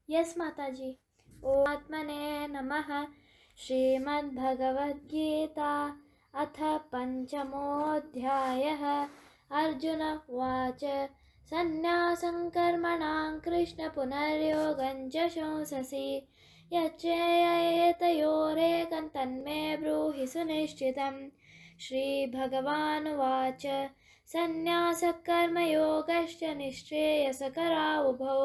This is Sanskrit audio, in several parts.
यस माताजी। ओम आत्मने नमः। श्रीमद्भगवद्गीता अथ पंचमोऽध्यायः। अर्जुन उवाच सन्न्यासं कर्मणां कृष्ण पुनर्योगं च शंससि यच्चेयतयोरेकं तन्मे ब्रूहि सुनिश्चितम्। श्रीभगवानुवाच सन्न्यासः कर्मयोगश्च निःश्रेयसकरा उभौ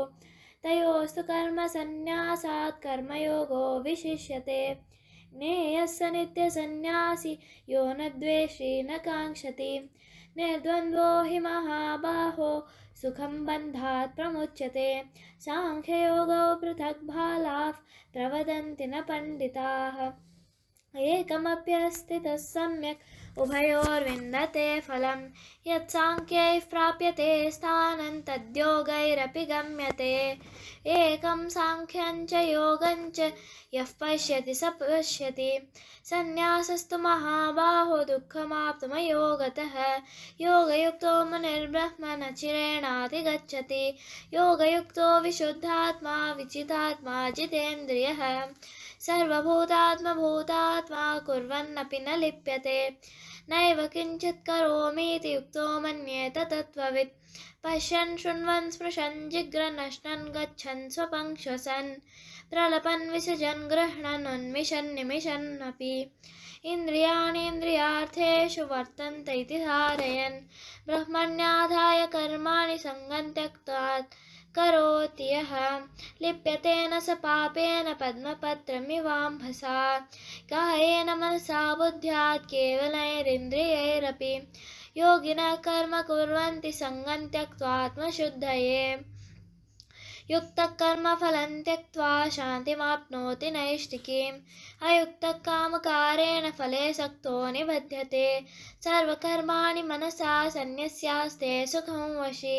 तयोस्तु कर्मसन्न्यासात् कर्मयोगो विशिष्यते। ज्ञेयः स नित्यसन्न्यासी यो न द्वेष्टि न काङ्क्षति निर्द्वन्द्वो हि महाबाहो सुखं बन्धात् प्रमुच्यते। साङ्ख्ययोगो पृथक् बालाः प्रवदन्ति न पण्डिताः एकमप्यस्थितः सम्यक् उभयोर्विन्दते फलं यत्साङ्ख्यैः प्राप्यते स्थानं तद्योगैरपि गम्यते। एकं साङ्ख्यं च योगं च यः पश्यति स पश्यति सन्न्यासस्तु महाबाहो दुःखमाप्तुमयोगतः योगयुक्तो मुनिर्ब्रह्म न चिरेणाधिगच्छति योगयुक्तो विशुद्धात्मा विजितात्मा जितेन्द्रियः सर्वभूतात्मभूतात्मा कुर्वन्नपि न लिप्यते नैव किञ्चित् करोमीति युक्तो मन्येत तत्त्ववित् पश्यन् शृण्वन् स्पृशन् जिघ्रन् अश्नन् गच्छन् स्वपं श्वसन् प्रलपन् विसृजन् गृह्णन् उन्मिषन् निमिषन्नपि इन्द्रियाणीन्द्रियार्थेषु वर्तन्ते इति धारयन् ब्रह्मण्याधाय कर्माणि सङ्गं त्यक्त्वा करोति यः लिप्यते न स पापेन पद्मपत्रमिवाम्भसा कायेन मनसा बुद्ध्या केवलैरिन्द्रियैरपि योगिनः कर्म कुर्वन्ति सङ्गं त्यक्त्वा आत्मशुद्धये युक्तः कर्मफलं त्यक्त्वा शान्तिमाप्नोति नैष्ठिकीम् अयुक्तः कामकारेण फले सक्तो निबध्यते सर्वकर्माणि मनसा सन्न्यस्यास्ते सुखं वशी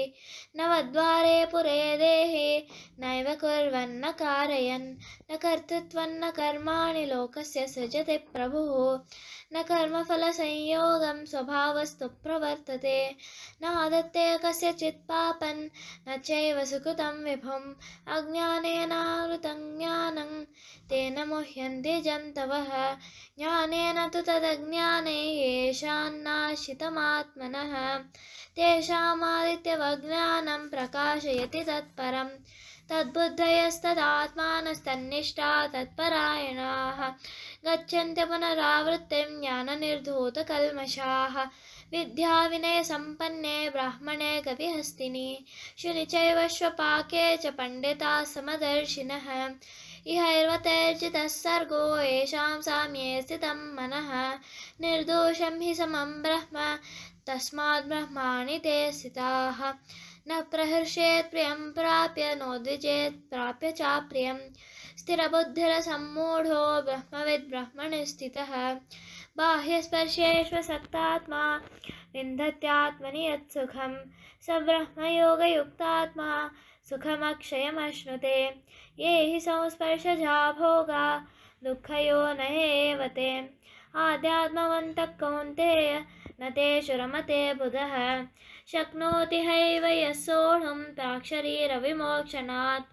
नवद्वारे पुरे देहि नैव कुर्वन्न कारयन् न कर्तृत्वं न कर्माणि लोकस्य सृजति प्रभुः न कर्मफलसंयोगं स्वभावस्तु प्रवर्तते नादत्ते कस्यचित् पापं न चैव सुकृतं विभुम् अज्ञानेनावृतं ज्ञानं तेन मुह्यन्ति जन्तवः ज्ञानेन तु तदज्ञाने येषान्नाशितमात्मनः तेषामादित्यवज्ञानं प्रकाशयति तत्परं तद्बुद्धयस्तदात्मानस्तन्निष्ठा तत्परायणाः गच्छन्त्य पुनरावृत्तिं ज्ञाननिर्धूतकल्मषाः विद्याविनयसम्पन्ने ब्राह्मणे कविहस्तिनि शुनि चैव श्वपाके च पण्डिताः समदर्शिनः इहैर्वतैर्जितः सर्गो येषां साम्ये स्थितं मनः निर्दोषं हि समं ब्रह्म तस्माद् ब्रह्माणि ते स्थिताः न प्रहर्षेत् प्रियं प्राप्य नोद्विजेत् प्राप्य चाप्रियं स्थिरबुद्धिरसम्मूढो ब्रह्मविद् ब्रह्मणि स्थितः बाह्यस्पर्शेष्वसक्तात्मा विन्दत्यात्मनि यत्सुखं स ब्रह्मयोगयुक्तात्मा सुखमक्षयमश्नुते ये हि संस्पर्शजा भोगा दुःखयोनयेव ते आध्यात्मवन्तः कौन्तेय न तेषु रमते बुधः शक्नोति हैव यः सोढुं प्राक्शरीरविमोक्षणात्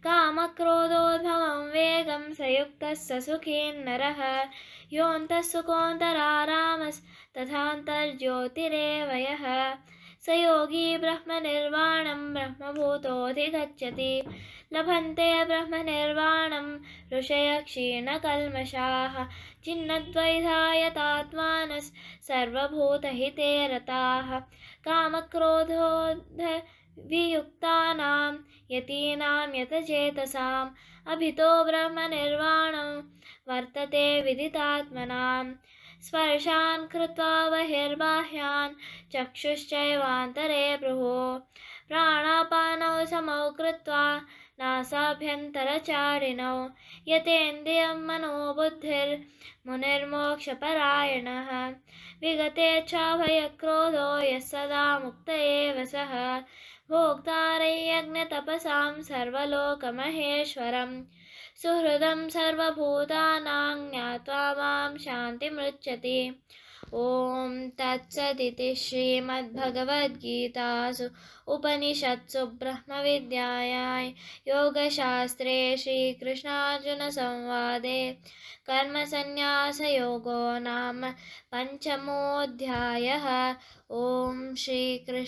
कामक्रोधोद्भवं वेगं स युक्तः स सुखी नरः योऽन्तः सुखोऽन्तरारामस्तथान्तर्ज्योतिरेव यः स योगी ब्रह्मनिर्वाणं ब्रह्मभूतोऽधिगच्छति लभन्ते ब्रह्मनिर्वाणं ऋषयः क्षीणकल्मषाः छिन्नद्वैधायतात्मानः सर्वभूतहिते रताः कामक्रोधोद्वियुक्तानां यतीनां यतचेतसाम् अभितो ब्रह्मनिर्वाणं वर्तते विदितात्मनां स्पर्शान् कृत्वा बहिर्बाह्यान् चक्षुश्चैवान्तरे भ्रुवोः प्राणापानौ समौ कृत्वा नासाभ्यन्तरचारिणौ यतेन्द्रियं मनोबुद्धिर्मुनिर्मोक्षपरायणः विगतेच्छाभयक्रोधो यः सदा मुक्त एव सः भोक्तारयज्ञतपसां सर्वलोकमहेश्वरं सुहृदं सर्वभूतानां ज्ञात्वा मां शान्तिमृच्छति ॐ तत्सदिति श्रीमद्भगवद्गीतासु उपनिषत्सु ब्रह्मविद्यायां योगशास्त्रे श्रीकृष्णार्जुनसंवादे कर्मसन्न्यासयोगो नाम पञ्चमोऽध्यायः। ॐ श्रीकृष्ण